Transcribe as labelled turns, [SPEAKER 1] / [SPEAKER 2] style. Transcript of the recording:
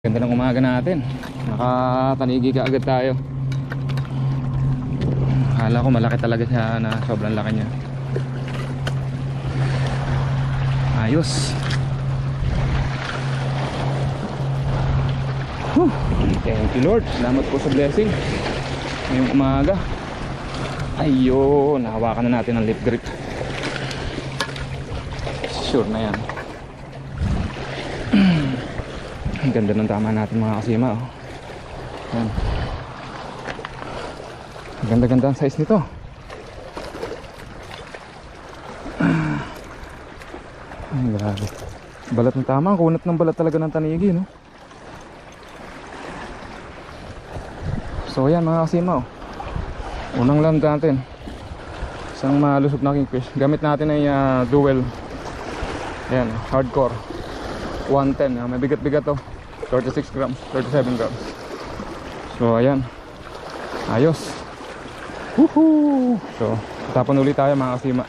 [SPEAKER 1] Ganda ng umaga natin. Nakatanigi ka agad tayo. Akala ko malaki talaga siya, na sobrang laki niya. Ayos. Whew. Thank you Lord. Salamat po sa blessing ngayong umaga. Ayun, nahawakan na natin ang lip grip. Sure na yan. Ang ganda ng tama natin mga kasima, oh. Yan. Ang ganda-ganda ang size nito. Ay, grabe. Balat ng tama, kunat ng balat talaga ng tanigi, no? So yan mga kasima, oh. Unang land natin. Isang malusog na kingfish. Gamit natin ay dual. Yan, hardcore 110, may bigat-bigat to. 36 grams, 37 grams. So ayan. Ayos. Woohoo! So tapon ulit tayo mga kasima.